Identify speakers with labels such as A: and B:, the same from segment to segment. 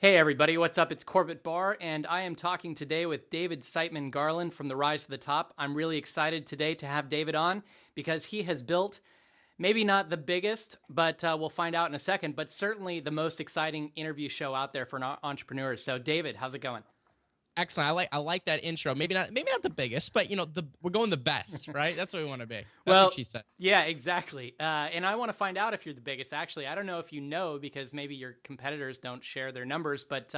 A: Hey everybody, what's up? It's Corbett Barr, and I am talking today with David Siteman Garland from The Rise to the Top. I'm really excited today to have David on because he has built maybe not the biggest, but we'll find out in a second, but certainly the most exciting interview show out there for entrepreneurs. So David, how's it going?
B: Excellent. I like that intro. Maybe not the biggest, but we're going the best, right? That's what we want to be. That's
A: Well,
B: what she said.
A: yeah, exactly. And I want to find out if you're the biggest. Actually, I don't know if you know because maybe your competitors don't share their numbers. But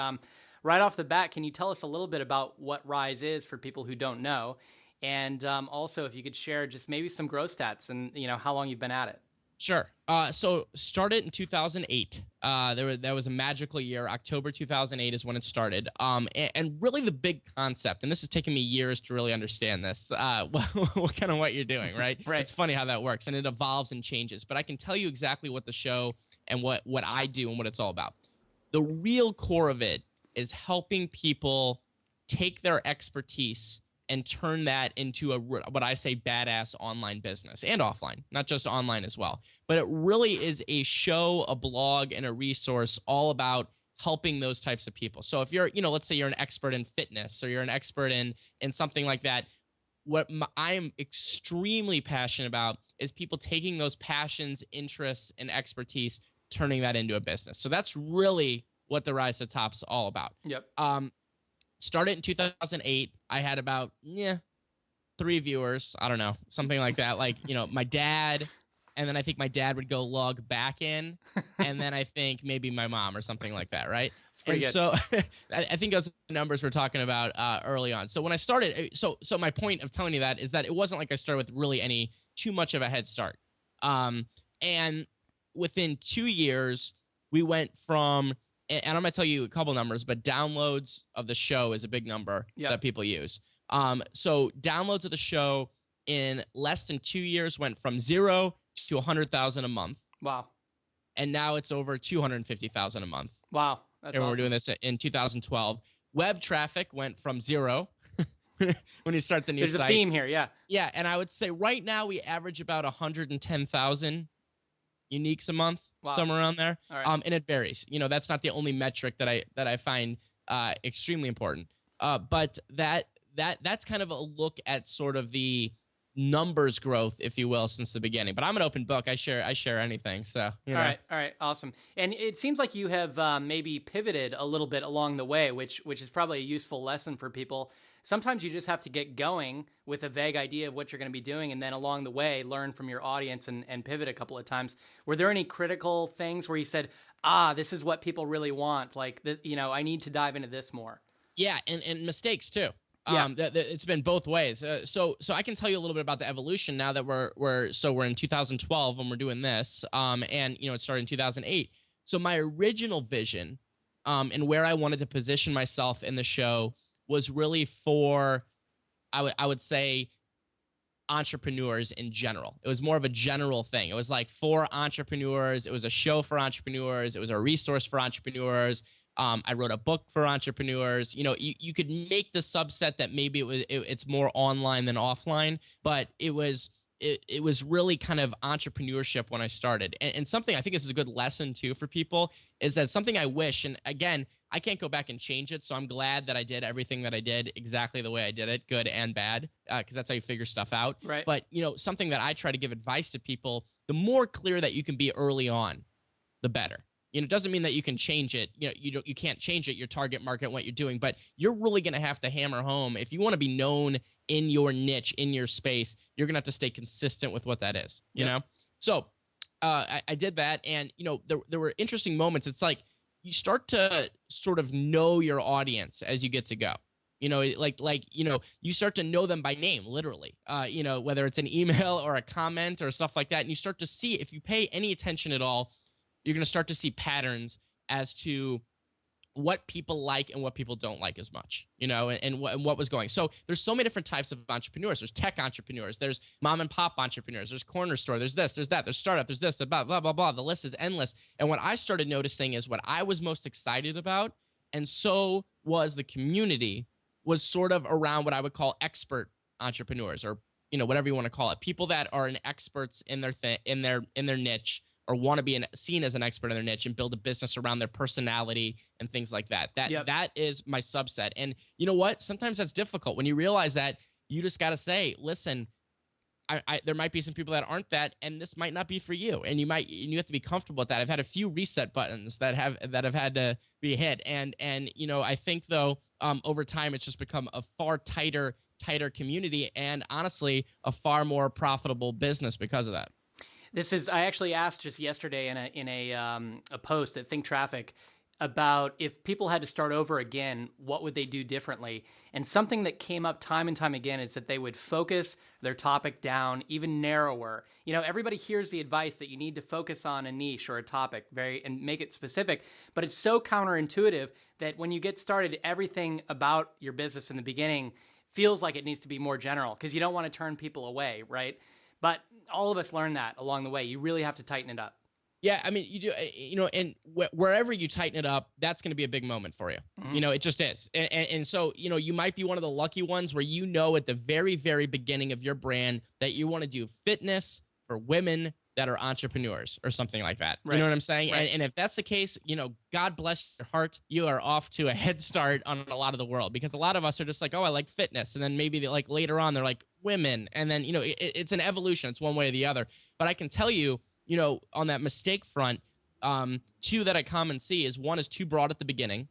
A: right off the bat, can you tell us a little bit about what Rise is for people who don't know? And also, if you could share just maybe some growth stats and how long you've been at it.
B: Sure. So started in 2008. That was a magical year. October 2008 is when it started. And really the big concept, and this has taken me years to really understand this, what you're doing, right?
A: Right.
B: It's funny how that works, and it evolves and changes. But I can tell you exactly what the show and what I do and what it's all about. The real core of it is helping people take their expertise and turn that into what I say badass online business and offline, not just online as well. But it really is a show, a blog, and a resource all about helping those types of people. So if you're, let's say you're an expert in fitness or you're an expert in something like that, I am extremely passionate about is people taking those passions, interests, and expertise, turning that into a business. So that's really what the Rise to the Top's all about.
A: Yep.
B: Started in 2008. I had about 3 viewers. I don't know, something like that. Like, my dad, and then I think my dad would go log back in, and then I think maybe my mom or something like that, right?
A: It's pretty good.
B: So I think those are the numbers we're talking about early on. So when I started, so my point of telling you that is that it wasn't like I started with really too much of a head start. And within 2 years, we went from, and I'm going to tell you a couple numbers, but downloads of the show is a big number that people use. So downloads of the show in less than 2 years went from 0 to 100,000 a month.
A: Wow.
B: And now it's over 250,000 a month.
A: Wow. That's
B: and
A: awesome.
B: We're doing this in 2012. Web traffic went from 0 when you start the new
A: site. There's a theme here, yeah.
B: Yeah, and I would say right now we average about 110,000 uniques a month, somewhere around there.
A: All right.
B: And it varies. That's not the only metric that I find extremely important. But that's kind of a look at sort of the numbers growth, if you will, since the beginning. But I'm an open book. I share anything. So
A: All right, awesome. And it seems like you have maybe pivoted a little bit along the way, which is probably a useful lesson for people. Sometimes you just have to get going with a vague idea of what you're going to be doing, and then along the way, learn from your audience and pivot a couple of times. Were there any critical things where you said, this is what people really want? Like, I need to dive into this more.
B: Yeah, and mistakes too.
A: Yeah.
B: It's been both ways. So I can tell you a little bit about the evolution now that we're in 2012 when we're doing this. And it started in 2008. So my original vision, and where I wanted to position myself in the show was really for, I would say, entrepreneurs in general. It was more of a general thing. It was like for entrepreneurs. It was a show for entrepreneurs. It was a resource for entrepreneurs. I wrote a book for entrepreneurs. You could make the subset that maybe it's more online than offline, but it was really kind of entrepreneurship when I started. And something I think this is a good lesson too for people is that something I wish, and again, I can't go back and change it. So I'm glad that I did everything that I did exactly the way I did it, good and bad, because that's how you figure stuff out.
A: Right.
B: But something that I try to give advice to people, the more clear that you can be early on, the better. It doesn't mean that you can change it. You can't change it, your target market, what you're doing, but you're really going to have to hammer home. If you want to be known in your niche, in your space, you're going to have to stay consistent with what that is, you know? So I did that, and, there were interesting moments. It's like you start to sort of know your audience as you get to go. You start to know them by name, literally, whether it's an email or a comment or stuff like that. And you start to see, if you pay any attention at all, you're going to start to see patterns as to what people like and what people don't like as much, and what was going. So there's so many different types of entrepreneurs. There's tech entrepreneurs. There's mom and pop entrepreneurs. There's corner store. There's this, there's that, there's startup, there's this, blah, blah, blah, blah. The list is endless. And what I started noticing is what I was most excited about, and so was the community, was sort of around what I would call expert entrepreneurs, or, whatever you want to call it. People that are experts in their niche, or want to be seen as an expert in their niche and build a business around their personality and things like that. That is my subset. And you know what? Sometimes that's difficult. When you realize that, you just got to say, listen, there might be some people that aren't that, and this might not be for you. And you have to be comfortable with that. I've had a few reset buttons that have had to be hit. And I think though, over time, it's just become a far tighter community, and honestly, a far more profitable business because of that.
A: I actually asked just yesterday in a post at Think Traffic about if people had to start over again, what would they do differently? And something that came up time and time again is that they would focus their topic down even narrower. Everybody hears the advice that you need to focus on a niche or a topic and make it specific, but it's so counterintuitive that when you get started, everything about your business in the beginning feels like it needs to be more general because you don't want to turn people away, right? But all of us learn that along the way. You really have to tighten it up.
B: Yeah, I mean, you do, and wherever you tighten it up, that's going to be a big moment for you. Mm-hmm. It just is. And so, you might be one of the lucky ones where at the very, very beginning of your brand that you want to do fitness for women that are entrepreneurs or something like that. Right. You know what I'm saying? Right. And if that's the case, God bless your heart. You are off to a head start on a lot of the world, because a lot of us are just like, oh, I like fitness. And then maybe later on, they're like women. And then, it's an evolution. It's one way or the other. But I can tell you, on that mistake front, two that I commonly see is one is too broad at the beginning,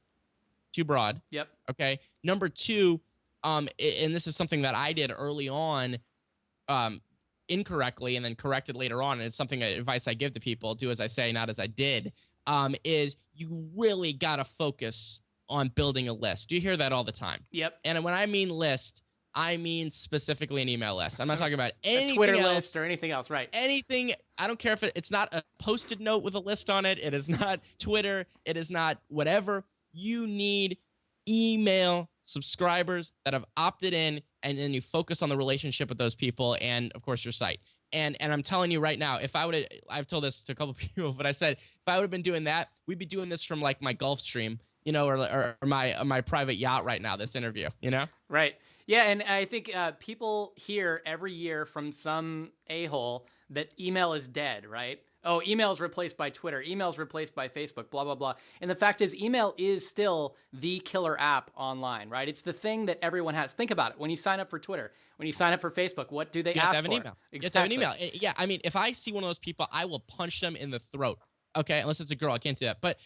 B: too broad.
A: Yep.
B: Okay. Number two, and this is something that I did early on, incorrectly and then corrected later on, and it's something advice I give to people: do as I say, not as I did. Is you really gotta focus on building a list. You hear that all the time.
A: Yep.
B: And when I mean list, I mean specifically an email list. I'm not talking about anything
A: a Twitter
B: else,
A: list or anything else, right?
B: Anything. I don't care if it's not a Post-it note with a list on it. It is not Twitter. It is not whatever. You need email subscribers that have opted in, and then you focus on the relationship with those people and, of course, your site. And I'm telling you right now, I've told this to a couple people, but I said, if I would have been doing that, we'd be doing this from my Gulf Stream, or my private yacht right now, this interview,
A: Right. Yeah, and I think people hear every year from some a-hole that email is dead, right? Oh, email is replaced by Twitter. Email is replaced by Facebook, blah, blah, blah. And the fact is, email is still the killer app online, right? It's the thing that everyone has. Think about it. When you sign up for Twitter, when you sign up for Facebook, what do they ask for? You have to have an email.
B: Exactly. You have to have an email. Yeah, I mean, if I see one of those people, I will punch them in the throat. Okay, unless it's a girl, I can't do that. But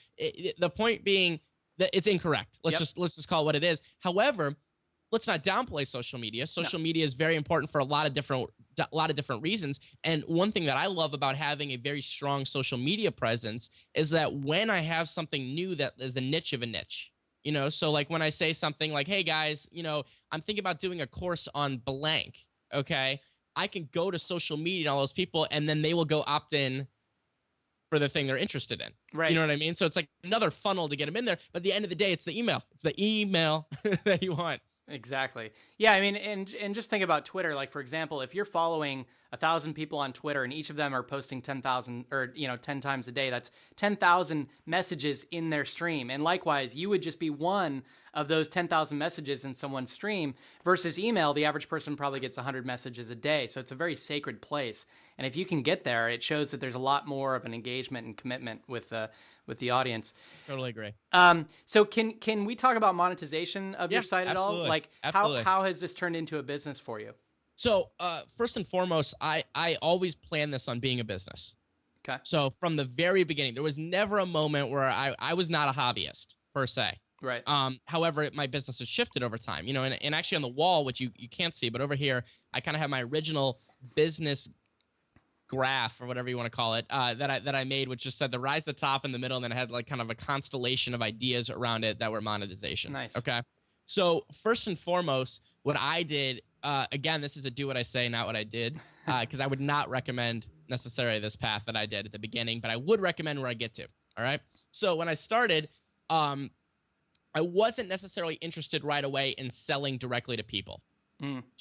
B: the point being that it's incorrect. Let's just call it what it is. However, let's not downplay social media. Social media is very important for a lot of different reasons. And one thing that I love about having a very strong social media presence is that when I have something new that is a niche of a niche, so like when I say something like, hey guys, I'm thinking about doing a course on blank. Okay. I can go to social media and all those people, and then they will go opt in for the thing they're interested in.
A: Right.
B: You know what I mean? So it's like another funnel to get them in there. But at the end of the day, it's the email. It's the email that you want.
A: Exactly. Yeah, I mean, and just think about Twitter. Like, for example, if you're following 1,000 people on Twitter and each of them are posting 10,000 or 10 times a day, that's 10,000 messages in their stream. And likewise, you would just be one of those 10,000 messages in someone's stream, versus email. The average person probably gets 100 messages a day. So it's a very sacred place. And if you can get there, it shows that there's a lot more of an engagement and commitment with the audience.
B: Totally agree.
A: So can we talk about monetization of your site at all? Like, how has this turned into a business for you?
B: So first and foremost, I always plan this on being a business.
A: Okay.
B: So from the very beginning, there was never a moment where I was not a hobbyist per se.
A: Right.
B: However, my business has shifted over time, and actually on the wall, which you can't see, but over here, I kind of have my original business graph, or whatever you want to call it, that I made, which just said the rise to the top in the middle, and then had like kind of a constellation of ideas around it that were monetization.
A: Nice.
B: Okay. So first and foremost, what I did, again, this is a do what I say, not what I did, because I would not recommend necessarily this path that I did at the beginning, but I would recommend where I get to. All right. So when I started, I wasn't necessarily interested right away in selling directly to people.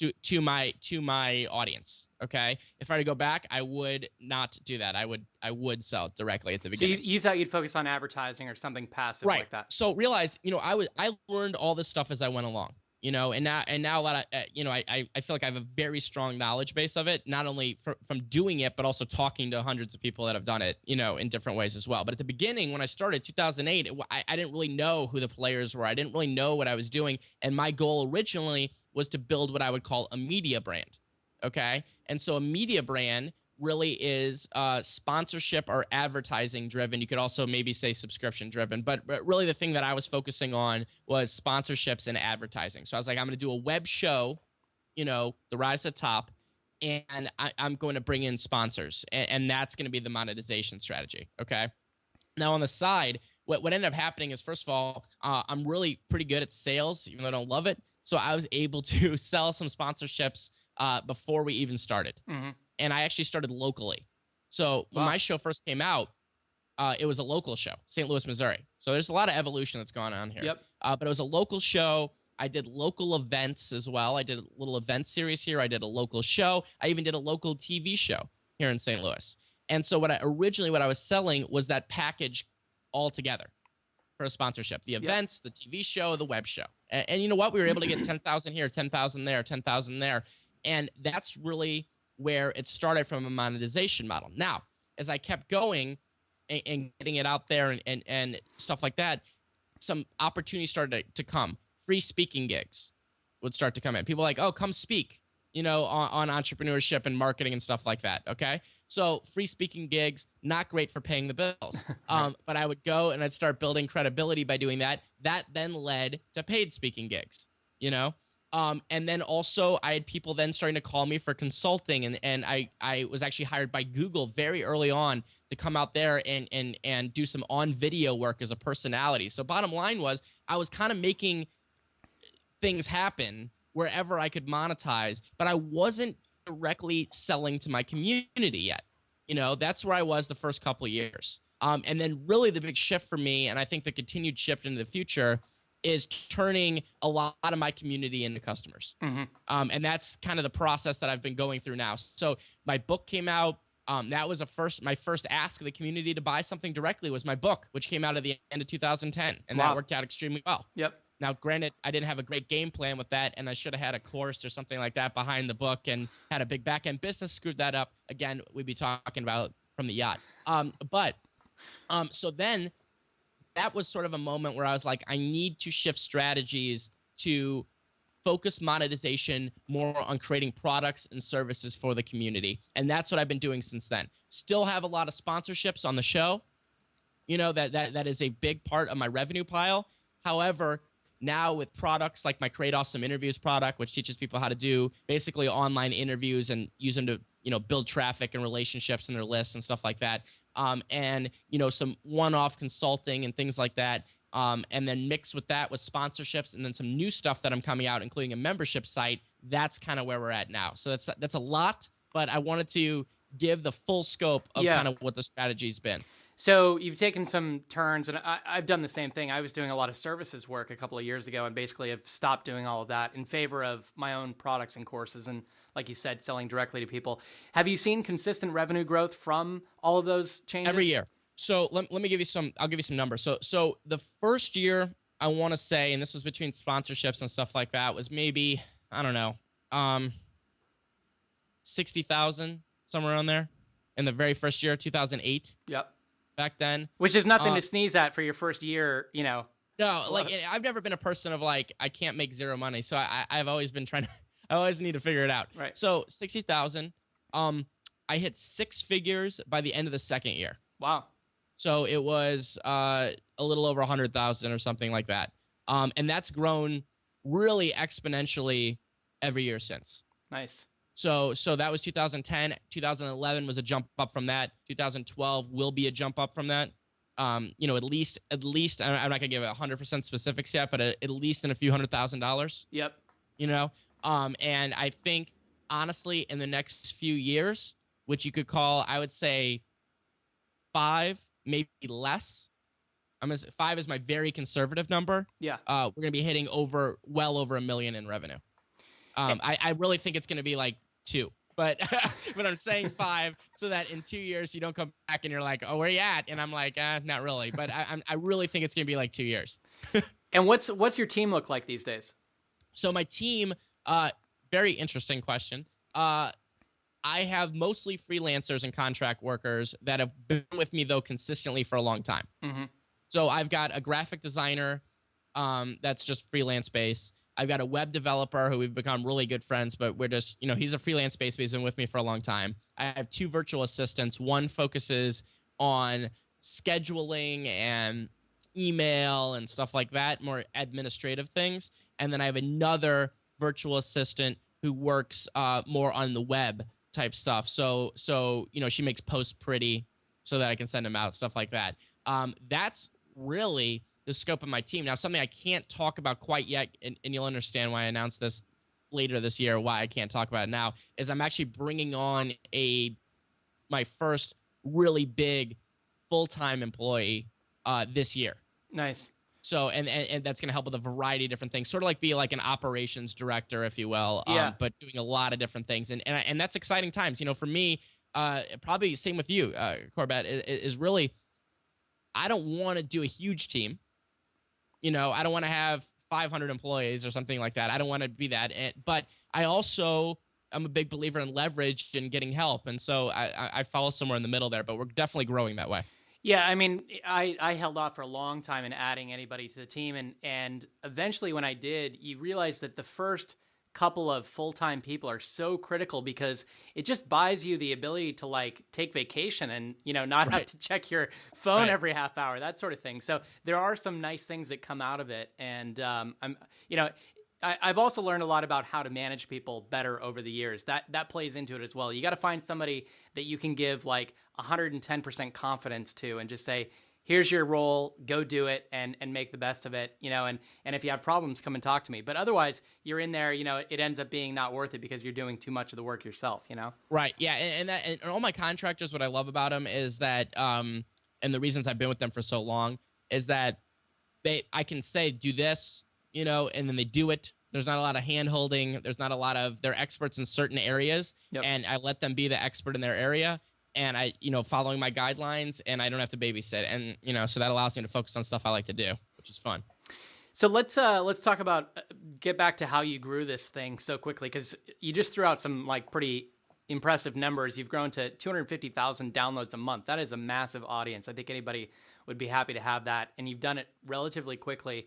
B: To my audience. Okay. If I were to go back, I would not do that. I would sell directly at the beginning.
A: So you thought you'd focus on advertising or something passive like that.
B: So realize, I learned all this stuff as I went along. And now a lot of, I feel like I have a very strong knowledge base of it, not only from doing it, but also talking to hundreds of people that have done it, in different ways as well. But at the beginning, when I started 2008, I didn't really know who the players were. I didn't really know what I was doing. And my goal originally was to build what I would call a media brand. Okay. And so a media brand really is sponsorship or advertising driven. You could also maybe say subscription driven, but really the thing that I was focusing on was sponsorships and advertising. So I was like, I'm going to do a web show, The Rise to the Top, and I'm going to bring in sponsors, and that's going to be the monetization strategy. Okay. Now on the side, what ended up happening is, first of all, I'm really pretty good at sales, even though I don't love it. So I was able to sell some sponsorships before we even started.
A: Mm-hmm.
B: And I actually started locally. So when my show first came out, it was a local show, St. Louis, Missouri. So there's a lot of evolution that's gone on here.
A: Yep.
B: But it was a local show. I did local events as well. I did a little event series here. I did a local show. I even did a local TV show here in St. Louis. And so what I was selling was that package all together for a sponsorship: the events, the TV show, the web show. And you know what? We were able to get 10,000 here, 10,000 there, 10,000 there. And that's really where it started from a monetization model. Now, as I kept going and getting it out there and stuff like that, some opportunities started to come. Free speaking gigs would start to come in. People like, oh, come speak, on entrepreneurship and marketing and stuff like that. Okay. So free speaking gigs, not great for paying the bills.
A: Right.
B: But I would go and I'd start building credibility by doing that. That then led to paid speaking gigs, and then also I had people then starting to call me for consulting, and I was actually hired by Google very early on to come out there and do some on video work as a personality. So bottom line was, I was kind of making things happen wherever I could monetize, but I wasn't directly selling to my community yet. That's where I was the first couple of years. And then really the big shift for me, and I think the continued shift into the future, is turning a lot of my community into customers.
A: Mm-hmm.
B: And that's kind of the process that I've been going through now. So my book came out. That was my first ask of the community to buy something directly was my book, which came out at the end of 2010. And that worked out extremely well.
A: Yep.
B: Now, granted, I didn't have a great game plan with that, and I should have had a course or something like that behind the book and had a big back-end business. Screwed that up. Again, we'd be talking about from the yacht. So then that was sort of a moment where I was like, I need to shift strategies to focus monetization more on creating products and services for the community. And that's what I've been doing since then. Still have a lot of sponsorships on the show. That is a big part of my revenue pile. However, now with products like my Create Awesome Interviews product, which teaches people how to do basically online interviews and use them to, build traffic and relationships in their lists and stuff like that. And some one-off consulting and things like that. And then mix with that with sponsorships and then some new stuff that I'm coming out, including a membership site. That's kind of where we're at now. So that's a lot, but I wanted to give the full scope of kind of what the strategy's been.
A: So you've taken some turns, and I've done the same thing. I was doing a lot of services work a couple of years ago, and basically have stopped doing all of that in favor of my own products and courses, and like you said, selling directly to people. Have you seen consistent revenue growth from all of those changes?
B: Every year. So let me give you some. I'll give you some numbers. So the first year, I want to say, and this was between sponsorships and stuff like that, was maybe, I don't know, 60,000, somewhere around there, in the very first year, 2008.
A: Yep.
B: Back then,
A: which is nothing to sneeze at for your first year,
B: No, like I've never been a person of like I can't make zero money, so I've always been trying to. I always need to figure it out.
A: Right.
B: So 60,000. I hit six figures by the end of the second year.
A: Wow.
B: So it was a little over 100,000 or something like that, and that's grown really exponentially every year since.
A: Nice.
B: So that was 2010. 2011 was a jump up from that. 2012 will be a jump up from that. At least I'm not gonna give it 100% specifics yet, but at least in a few $100,000.
A: Yep.
B: And I think honestly, in the next few years, which you could call, I would say 5, maybe less. 5 is my very conservative number.
A: Yeah.
B: We're gonna be hitting well over $1 million in revenue. I really think it's going to be like 2, but but I'm saying 5 so that in 2 years you don't come back and you're like, oh, where you at? And I'm like, not really. But I really think it's going to be like 2 years.
A: And what's your team look like these days?
B: So my team, very interesting question. I have mostly freelancers and contract workers that have been with me though consistently for a long time.
A: Mm-hmm.
B: So I've got a graphic designer that's just freelance based. I've got a web developer who we've become really good friends, but we're just, he's a freelance based, but he's been with me for a long time. I have two virtual assistants. One focuses on scheduling and email and stuff like that, more administrative things. And then I have another virtual assistant who works more on the web type stuff. So she makes posts pretty so that I can send them out, stuff like that. That's really the scope of my team. Now, something I can't talk about quite yet, and you'll understand why I announced this later this year, why I can't talk about it now, is I'm actually bringing on my first really big full-time employee this year.
A: Nice.
B: So, and that's going to help with a variety of different things, sort of like be like an operations director, if you will,
A: Yeah.
B: but doing a lot of different things. And that's exciting times. For me, probably same with you, Corbett, is really, I don't want to do a huge team. I don't want to have 500 employees or something like that. I don't want to be that. But I also am a big believer in leverage and getting help. And so I follow somewhere in the middle there, but we're definitely growing that way.
A: Yeah, I mean, I held off for a long time in adding anybody to the team, and eventually when I did, you realize that the first couple of full-time people are so critical because it just buys you the ability to like take vacation and not have to check your phone every half hour, that sort of thing. So there are some nice things that come out of it, and I've also learned a lot about how to manage people better over the years. That plays into it as well. You got to find somebody that you can give like 110% confidence to and just say, here's your role, go do it and make the best of it, and if you have problems, come and talk to me. But otherwise, you're in there, it ends up being not worth it because you're doing too much of the work yourself,
B: Right. Yeah. And all my contractors, what I love about them is that, and the reasons I've been with them for so long is that I can say, do this, and then they do it. There's not a lot of hand holding. There's not a lot of, they're experts in certain areas, and I let them be the expert in their area. And I, following my guidelines, and I don't have to babysit. And, so that allows me to focus on stuff I like to do, which is fun.
A: So let's talk about, get back to how you grew this thing so quickly, because you just threw out some like pretty impressive numbers. You've grown to 250,000 downloads a month. That is a massive audience. I think anybody would be happy to have that. And you've done it relatively quickly.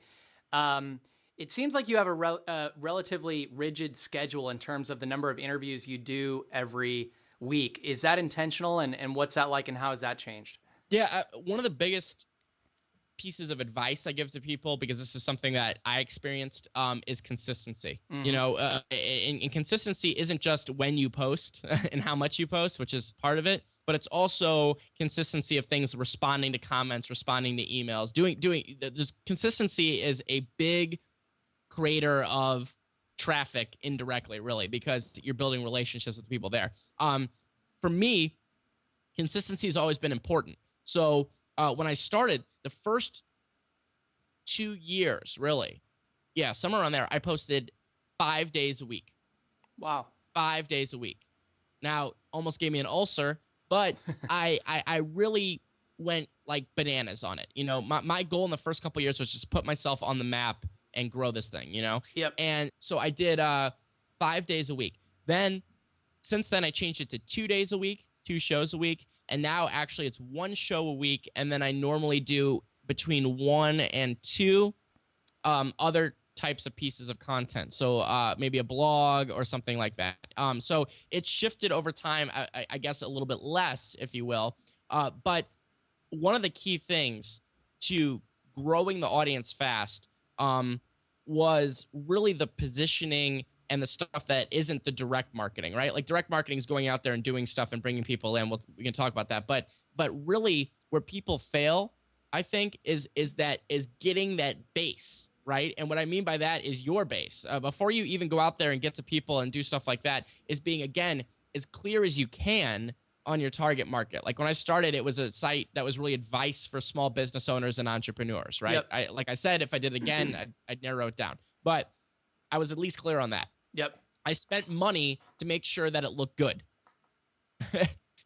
A: It seems like you have a relatively rigid schedule in terms of the number of interviews you do every week. Is that intentional, and what's that like, and how has that changed?
B: Yeah, one of the biggest pieces of advice I give to people, because this is something that I experienced, is consistency. Mm-hmm. And consistency isn't just when you post and how much you post, which is part of it, but it's also consistency of things, responding to comments, responding to emails, doing this. Consistency is a big creator of traffic indirectly, really, because you're building relationships with people there. For me, consistency has always been important. So when I started, the first 2 years, really, somewhere around there, I posted 5 days a week.
A: Wow.
B: 5 days a week. Now, almost gave me an ulcer, but I really went like bananas on it. My goal in the first couple of years was just put myself on the map and grow this thing,
A: Yep.
B: And so I did 5 days a week. Then, since then, I changed it to 2 days a week, 2 shows a week. And now actually it's 1 show a week. And then I normally do between 1 and 2 other types of pieces of content. So maybe a blog or something like that. So it's shifted over time, I guess a little bit less, if you will. But one of the key things to growing the audience fast was really the positioning and the stuff that isn't the direct marketing, right? Like direct marketing is going out there and doing stuff and bringing people in. We can talk about that. But really where people fail, I think, is getting that base, right? And what I mean by that is your base. Before you even go out there and get to people and do stuff like that, is being, again, as clear as you can on your target market. Like when I started, it was a site that was really advice for small business owners and entrepreneurs, right?
A: Yep.
B: Like I said, if I did it again, I'd narrow it down. But I was at least clear on that.
A: Yep.
B: I spent money to make sure that it looked good.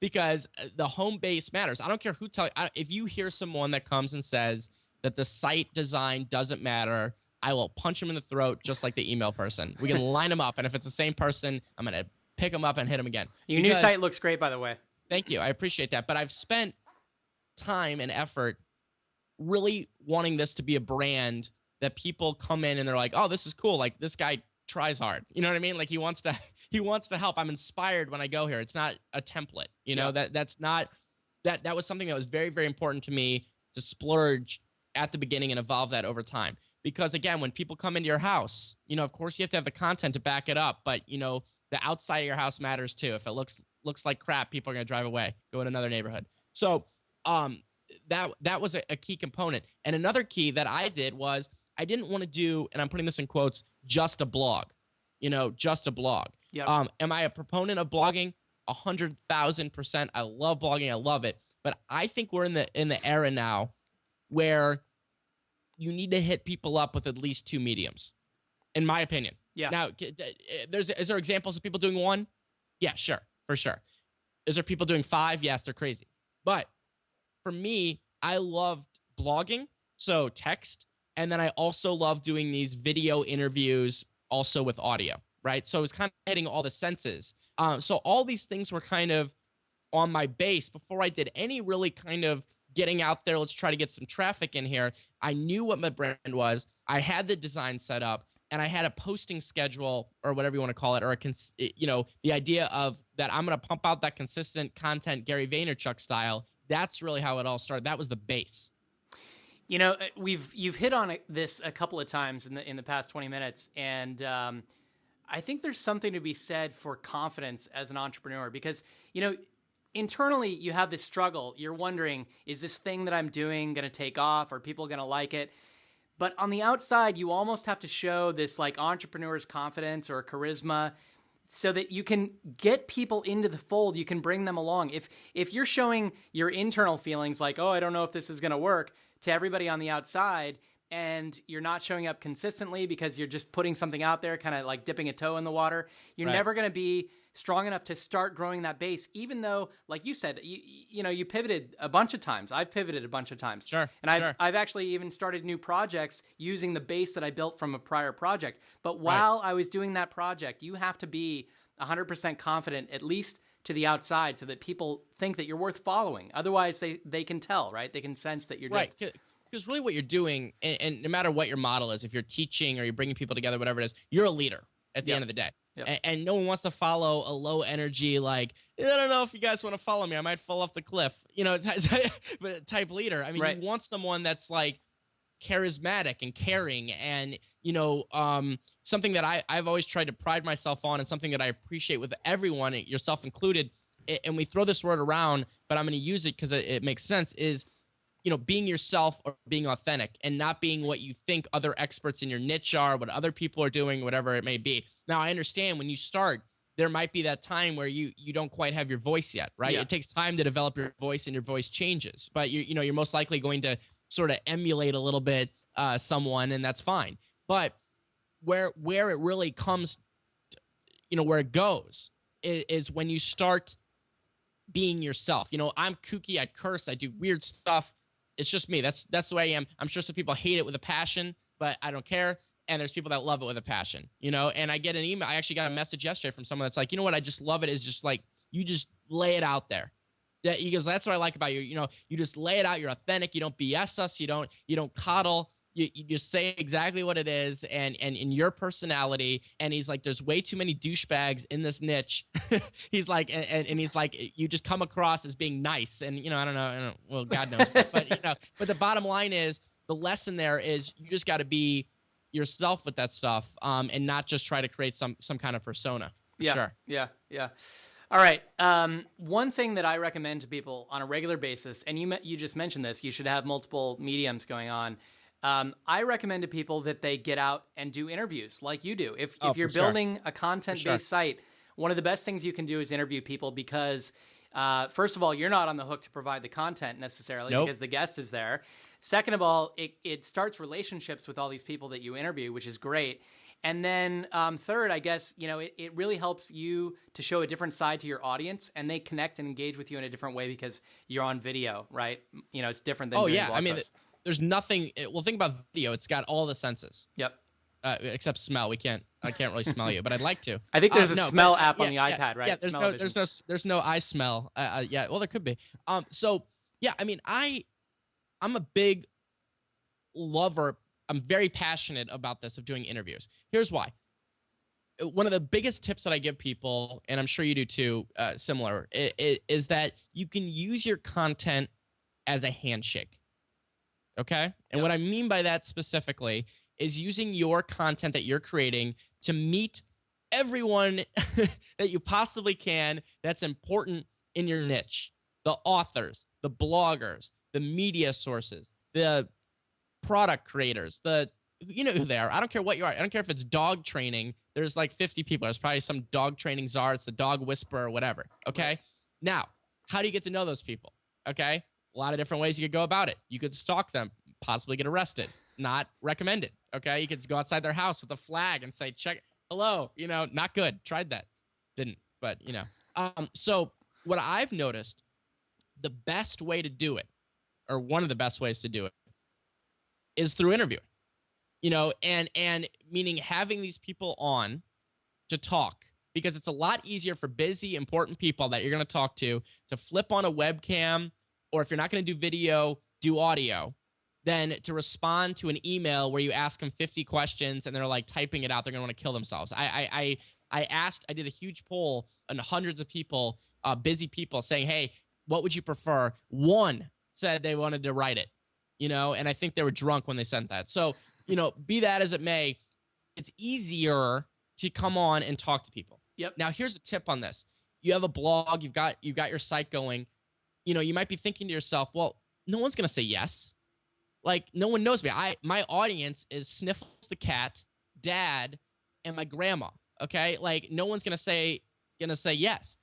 B: Because the home base matters. I don't care who if you hear someone that comes and says that the site design doesn't matter, I will punch him in the throat just like the email person. We can line them up, and if it's the same person, I'm going to pick them up and hit them again.
A: Your new site looks great, by the way.
B: Thank you. I appreciate that. But I've spent time and effort really wanting this to be a brand that people come in and they're like, oh, this is cool. Like, this guy tries hard. You know what I mean? Like, he wants to help. I'm inspired when I go here. It's not a template. You know, that's not that was something that was very, very important to me to splurge at the beginning and evolve that over time. Because again, when people come into your house, you know, of course you have to have the content to back it up, but you know, the outside of your house matters too. If it looks like crap, people are going to drive away, go in another neighborhood. So, that was a key component. And another key that I did was I didn't want to do, and I'm putting this in quotes, just a blog, you know, just a blog.
A: Yep.
B: Am I a proponent of blogging? 100,000%. I love blogging. I love it. But I think we're in the era now where you need to hit people up with at least 2 mediums, in my opinion.
A: Yeah.
B: Now, is there examples of people doing 1? Yeah, sure, for sure. Is there people doing 5? Yes, they're crazy. But for me, I loved blogging, so text, and then I also love doing these video interviews also with audio, right? So it was kind of hitting all the senses. So all these things were kind of on my base before I did any really kind of getting out there. Let's try to get some traffic in here. I knew what my brand was. I had the design set up, and I had a posting schedule or whatever you want to call it, or the idea of that I'm going to pump out that consistent content, Gary Vaynerchuk style. That's really how it all started. That was the base.
A: You know, you've hit on this a couple of times in the past 20 minutes, and I think there's something to be said for confidence as an entrepreneur, because you know, internally you have this struggle. You're wondering, is this thing that I'm doing going to take off? Are people going to like it? But on the outside, you almost have to show this like entrepreneur's confidence or charisma, so that you can get people into the fold. You can bring them along. If you're showing your internal feelings like, oh, I don't know if this is going to work, to everybody on the outside, and you're not showing up consistently because you're just putting something out there, kind of like dipping a toe in the water, you're never going to be strong enough to start growing that base, even though, like you said, you pivoted a bunch of times. I've pivoted a bunch of times.
B: Sure.
A: And I've actually even started new projects using the base that I built from a prior project. But while I was doing that project, you have to be 100% confident, at least to the outside, so that people think that you're worth following. Otherwise, they can tell, right? They can sense that you're just...
B: Right. Because really what you're doing, and no matter what your model is, if you're teaching or you're bringing people together, whatever it is, you're a leader at the end of the day. Yep. And no one wants to follow a low energy, like, I don't know if you guys want to follow me, I might fall off the cliff, type leader. I mean, you want someone that's like charismatic and caring, and something that I've always tried to pride myself on, and something that I appreciate with everyone, yourself included, and we throw this word around, but I'm going to use it because it makes sense, is being yourself or being authentic, and not being what you think other experts in your niche are, what other people are doing, whatever it may be. Now, I understand when you start, there might be that time where you don't quite have your voice yet, right? Yeah. It takes time to develop your voice, and your voice changes, but you're most likely going to sort of emulate a little bit someone, and that's fine. But where it really comes, where it goes is when you start being yourself. I'm kooky, I curse, I do weird stuff. It's just me. That's the way I am. I'm sure some people hate it with a passion, but I don't care. And there's people that love it with a passion, and I get an email. I actually got a message yesterday from someone that's like, what, I just love it, is just like, you just lay it out there. Yeah, he goes, that's what I like about you. You just lay it out. You're authentic. You don't BS us. You don't coddle. You just say exactly what it is, and in your personality. And he's like, there's way too many douchebags in this niche. He's like, and he's like, you just come across as being nice. And I don't know. Well, God knows. But the bottom line is, the lesson there is, you just got to be yourself with that stuff, and not just try to create some kind of persona. Sure.
A: Yeah. All right. One thing that I recommend to people on a regular basis, and you just mentioned this, you should have multiple mediums going on. I recommend to people that they get out and do interviews like you do. If you're building a content-based site, one of the best things you can do is interview people, because first of all, you're not on the hook to provide the content necessarily, because the guest is there. Second of all, it starts relationships with all these people that you interview, which is great. And then third, I guess, it really helps you to show a different side to your audience, and they connect and engage with you in a different way because you're on video, right? It's different than doing blog posts.
B: there's nothing. Well, think about video. It's got all the senses.
A: Yep.
B: Except smell. I can't really smell you, but I'd like to.
A: I think there's a smell app on the iPad, right?
B: Yeah, there's no eye smell. Yeah, well, there could be. So yeah, I mean, I'm a big lover. I'm very passionate about this, of doing interviews. Here's why. One of the biggest tips that I give people, and I'm sure you do too, similar, is that you can use your content as a handshake. Okay? And what I mean by that specifically is using your content that you're creating to meet everyone that you possibly can that's important in your niche. The authors, the bloggers, the media sources, the product creators, you know who they are. I don't care what you are. I don't care if it's dog training. There's like 50 people. There's probably some dog training czar. It's the dog whisperer or whatever. Okay? Right. Now, how do you get to know those people? Okay? A lot of different ways you could go about it. You could stalk them, possibly get arrested. Not recommended. Okay? You could go outside their house with a flag and say, check, hello. You know, not good. Tried that. Didn't. But, you know. So what I've noticed, the best way to do it, or one of the best ways to do it, is through interviewing. You know, and meaning having these people on to talk, because it's a lot easier for busy, important people that you're going to talk to flip on a webcam, or if you're not going to do video, do audio, than to respond to an email where you ask them 50 questions and they're like typing it out. They're going to want to kill themselves. I did a huge poll on hundreds of people, busy people, saying, hey, what would you prefer? One said they wanted to write it, you know, and I think they were drunk when they sent that. So, you know, be that as it may, it's easier to come on and talk to people.
A: Yep.
B: Now, here's a tip on this. You have a blog, you've got your site going. You know, you might be thinking to yourself, well, no one's going to say yes. Like, no one knows me. My audience is Sniffles the cat, Dad, and my grandma, okay? Like, no one's going to say yes.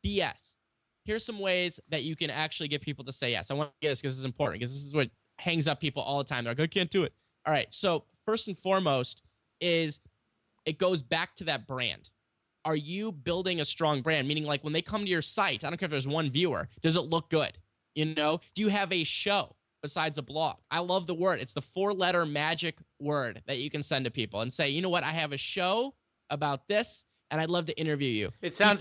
B: BS. Here's some ways that you can actually get people to say yes. I want to get this because this is important, because this is what hangs up people all the time. They're like, I can't do it. All right, so first and foremost is it goes back to that brand. Are you building a strong brand? Meaning, like, when they come to your site, I don't care if there's one viewer, does it look good? You know, do you have a show besides a blog? I love the word. It's the 4-letter magic word that you can send to people and say, you know what, I have a show about this, and I'd love to interview you.
A: It sounds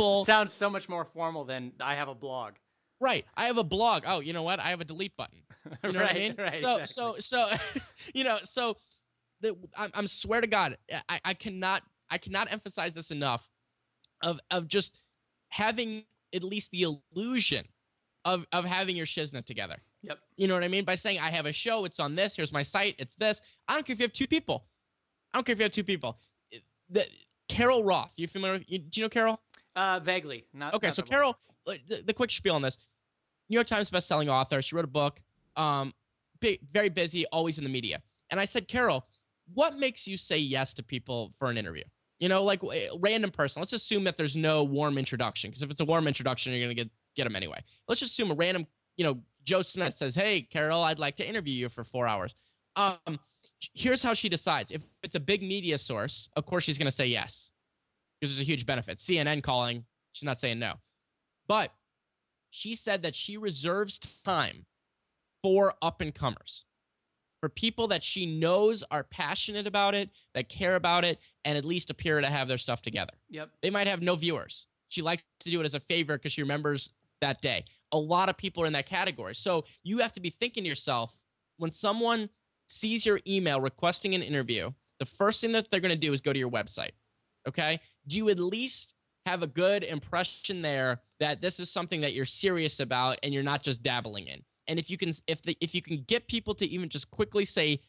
A: so much more formal than I have a blog.
B: Right. I have a blog. Oh, you know what? I have a delete button. You know what I mean?
A: Right,
B: so,
A: exactly.
B: so, you know, so I'm swear to God, I cannot emphasize this enough of just having at least the illusion of having your shiznit together.
A: Yep.
B: You know what I mean? By saying I have a show, it's on this, here's my site, it's this. I don't care if you have 2 people. Carol Roth, you familiar with, do you know Carol?
A: Vaguely. Not
B: okay,
A: not
B: so
A: the
B: Carol, the quick spiel on this. New York Times bestselling author. She wrote a book. Very busy, always in the media. And I said, Carol, what makes you say yes to people for an interview? You know, like a random person. Let's assume that there's no warm introduction, because if it's a warm introduction, you're going to get them anyway. Let's just assume a random, you know, Joe Smith says, hey, Carol, I'd like to interview you for 4 hours. Here's how she decides. If it's a big media source, of course she's going to say yes, because there's a huge benefit. CNN calling, she's not saying no. But she said that she reserves time for up-and-comers, for people that she knows are passionate about it, that care about it, and at least appear to have their stuff together.
A: Yep.
B: They might have no viewers. She likes to do it as a favor because she remembers that day. A lot of people are in that category. So you have to be thinking to yourself, when someone sees your email requesting an interview, the first thing that they're going to do is go to your website. Okay? Do you at least have a good impression there that this is something that you're serious about and you're not just dabbling in? And if you can get people to even just quickly say,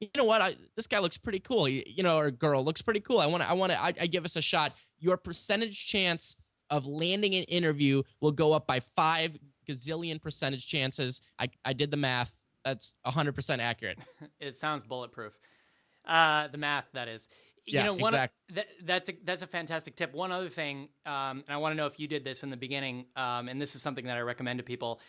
B: you know what, this guy looks pretty cool, you know, or girl looks pretty cool, I give us a shot, your percentage chance of landing an interview will go up by 5 gazillion percentage chances. I did the math. That's 100% accurate.
A: It sounds bulletproof. The math, that is.
B: Yeah,
A: you know,
B: exactly.
A: That's a fantastic tip. One other thing, and I want to know if you did this in the beginning, and this is something that I recommend to people,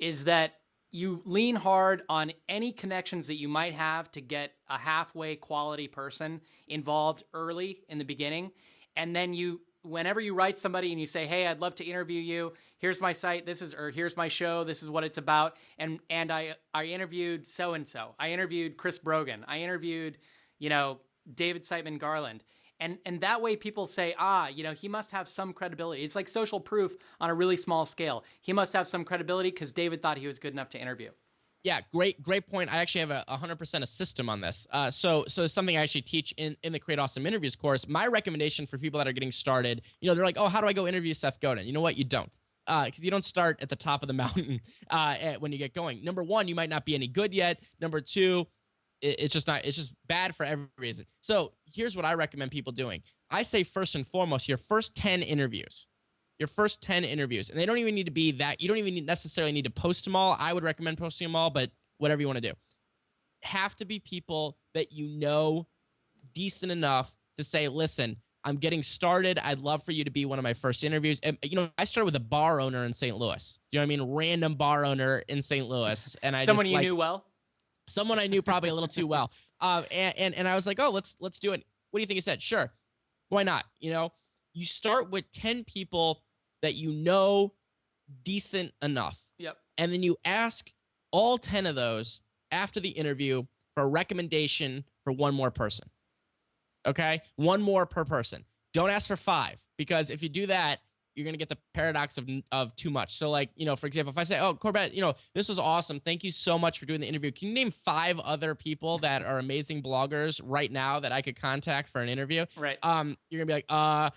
A: is that you lean hard on any connections that you might have to get a halfway quality person involved early in the beginning, and then you whenever you write somebody and you say, hey, I'd love to interview you, here's my site, here's my show, this is what it's about, and I interviewed so and so, I interviewed Chris Brogan, I interviewed, David Siteman Garland. And that way people say, he must have some credibility. It's like social proof on a really small scale. He must have some credibility because David thought he was good enough to interview.
B: Yeah, great point. I actually have 100% a system on this. So it's something I actually teach in the Create Awesome Interviews course. My recommendation for people that are getting started, they're like, oh, how do I go interview Seth Godin? You know what? You don't. Because you don't start at the top of the mountain when you get going. Number one, you might not be any good yet. Number two, it's just bad for every reason. So here's what I recommend people doing. I say first and foremost, your first 10 interviews. And they don't even need to be that. You don't even necessarily need to post them all. I would recommend posting them all, but whatever you want to do. Have to be people that decent enough to say, listen, I'm getting started. I'd love for you to be one of my first interviews. And, I started with a bar owner in St. Louis. Do you know what I mean? Random bar owner in St. Louis. And
A: Someone you knew well?
B: Someone I knew probably a little too well. And I was like, oh, let's do it. What do you think he said? Sure. Why not? You start with 10 people that decent enough.
A: Yep.
B: And then you ask all 10 of those after the interview for a recommendation for one more person. Okay? One more per person. Don't ask for 5, because if you do that, you're going to get the paradox of too much. So for example, if I say, oh, Corbett, this was awesome. Thank you so much for doing the interview. Can you name 5 other people that are amazing bloggers right now that I could contact for an interview?
A: Right.
B: You're going to be like,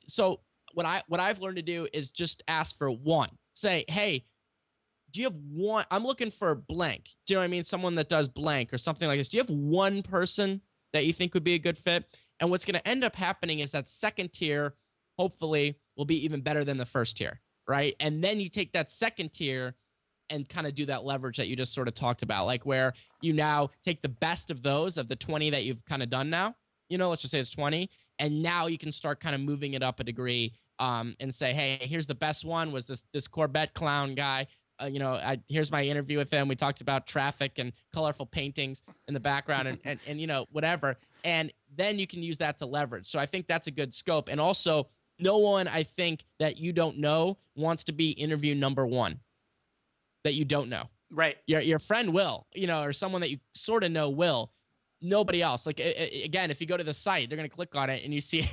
B: so what I've learned to do is just ask for one. Say, hey, do you have one? I'm looking for blank. Do you know what I mean? Someone that does blank or something like this. Do you have one person that you think would be a good fit? And what's going to end up happening is that second tier, hopefully, will be even better than the first tier, right? And then you take that second tier and kind of do that leverage that you just sort of talked about, like where you now take the best of those, of the 20 that you've kind of done now, let's just say it's 20, and now you can start kind of moving it up a degree and say, hey, here's the best one was this Corbett clown guy. Here's my interview with him. We talked about traffic and colorful paintings in the background and whatever. And then you can use that to leverage. So I think that's a good scope. And also, no one, I think, that you don't know wants to be interview number 1 that you don't know.
A: Right.
B: Your friend will, or someone that you sort of know will. Nobody else. Like, again, if you go to the site, they're going to click on it and you see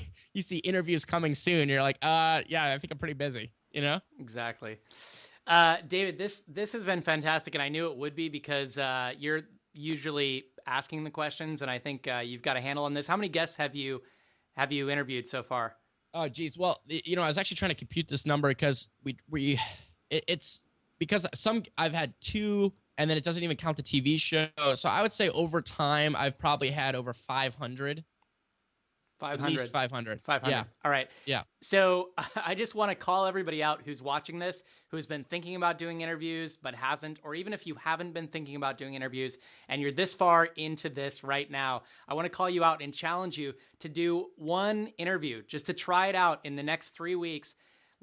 B: interviews coming soon. You're like, yeah, I think I'm pretty busy,
A: Exactly. David, this has been fantastic, and I knew it would be because you're usually asking the questions, and I think you've got a handle on this. How many guests have you interviewed so far?
B: Oh, geez. Well, I was actually trying to compute this number because it's because I've had 2, and then it doesn't even count the TV show. So I would say over time, I've probably had over 500.
A: 500.
B: At least 500.
A: 500.
B: Yeah.
A: All right.
B: Yeah.
A: So I just want to call everybody out who's watching this, who's been thinking about doing interviews but hasn't, or even if you haven't been thinking about doing interviews and you're this far into this right now, I want to call you out and challenge you to do one interview, just to try it out in the next 3 weeks.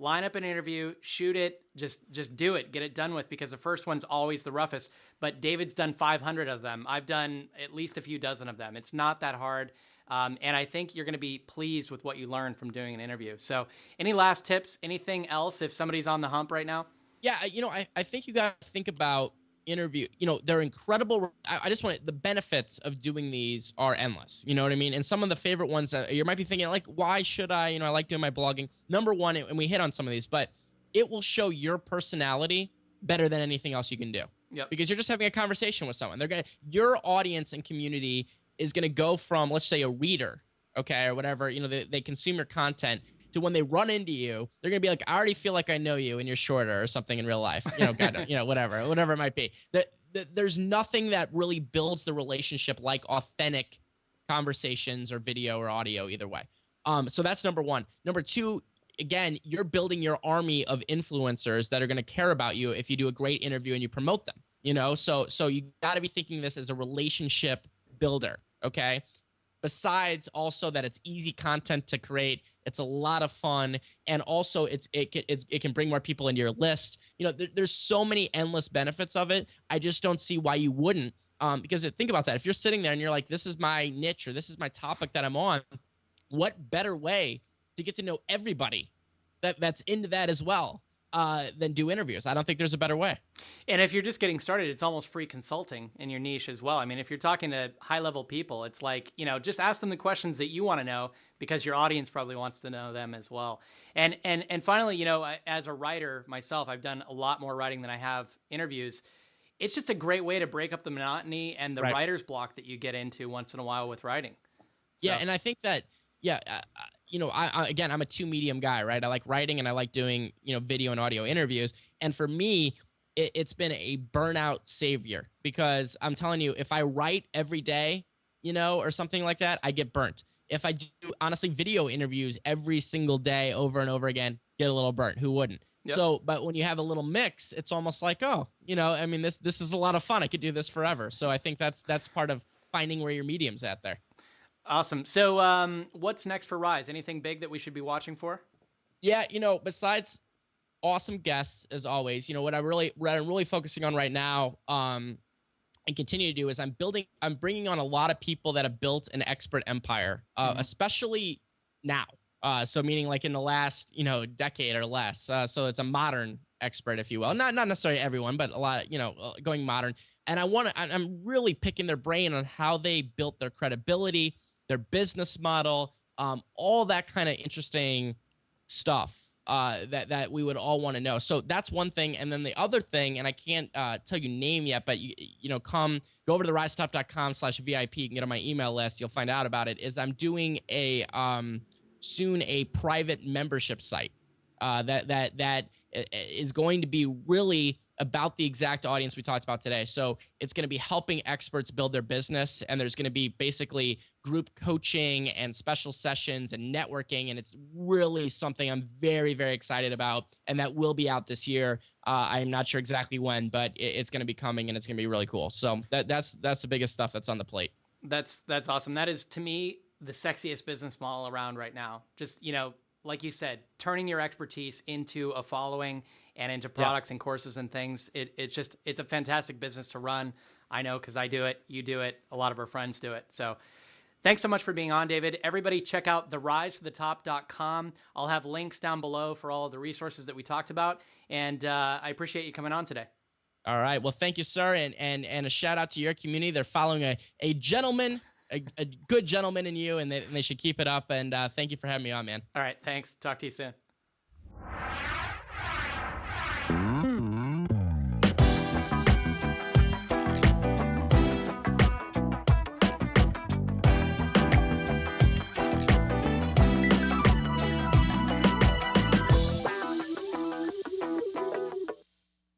A: Line up an interview, shoot it, just do it, get it done with, because the first one's always the roughest. But David's done 500 of them. I've done at least a few dozen of them. It's not that hard. And I think you're going to be pleased with what you learned from doing an interview. So any last tips, anything else if somebody's on the hump right now?
B: Yeah, I think you got to think about interview. They're incredible. I just want the benefits of doing these are endless. You know what I mean? And some of the favorite ones that you might be thinking, like, why should I? I like doing my blogging. Number one, and we hit on some of these, but it will show your personality better than anything else you can do.
A: Yep.
B: Because you're just having a conversation with someone. Your audience and community is going to go from, let's say, a reader, okay, or whatever, they consume your content, to when they run into you, they're going to be like, I already feel like I know you and you're shorter or something in real life, whatever it might be. There's nothing that really builds the relationship like authentic conversations or video or audio, either way. So that's number one. Number two, again, you're building your army of influencers that are going to care about you if you do a great interview and you promote them, so you got to be thinking this as a relationship builder. Okay. Besides also that it's easy content to create, it's a lot of fun, and also it can bring more people into your list. There's so many endless benefits of it. I just don't see why you wouldn't. Because think about that. If you're sitting there and you're like, this is my niche or this is my topic that I'm on, what better way to get to know everybody that's into that as well, than do interviews. I don't think there's a better way.
A: And if you're just getting started, it's almost free consulting in your niche as well. I mean, if you're talking to high level people, it's like, just ask them the questions that you want to know, because your audience probably wants to know them as well. And finally, as a writer myself, I've done a lot more writing than I have interviews. It's just a great way to break up the monotony and the writer's block that you get into once in a while with writing.
B: So. Yeah, and I think that, I'm a two-medium guy, right? I like writing and I like doing, video and audio interviews. And for me, it's been a burnout savior, because I'm telling you, if I write every day, or something like that, I get burnt. If I do, honestly, video interviews every single day over and over again, get a little burnt. Who wouldn't? Yep. So, but when you have a little mix, it's almost like, this is a lot of fun. I could do this forever. So I think that's part of finding where your medium's at there.
A: Awesome. So what's next for Rise? Anything big that we should be watching for?
B: Yeah, besides awesome guests, as always, what I'm really focusing on right now, and continue to do, is I'm bringing on a lot of people that have built an expert empire, especially now. So meaning like in the last, decade or less. So it's a modern expert, if you will. Not necessarily everyone, but a lot, going modern. And I'm really picking their brain on how they built their credibility, their business model, all that kind of interesting stuff that we would all want to know. So that's one thing. And then the other thing, and I can't tell you name yet, but go over to therisetop.com/VIP. You can get on my email list. You'll find out about it. Is I'm doing soon a private membership site that is going to be really about the exact audience we talked about today. So it's going to be helping experts build their business, and there's going to be basically group coaching and special sessions and networking, and it's really something I'm very, very excited about, and that will be out this year. I'm not sure exactly when, but it's going to be coming, and it's going to be really cool. So that's the biggest stuff that's on the plate.
A: That's awesome. That is, to me, the sexiest business model around right now. Just, like you said, turning your expertise into a following and into products and courses and things. It's a fantastic business to run. I know, because I do it, you do it, a lot of our friends do it. So thanks so much for being on, David. Everybody check out therisetothetop.com. I'll have links down below for all of the resources that we talked about. And I appreciate you coming on today. All
B: right. Well, thank you, sir. And a shout out to your community. They're following a gentleman, a good gentleman in you, and they should keep it up. And thank you for having me on, man.
A: All right. Thanks. Talk to you soon.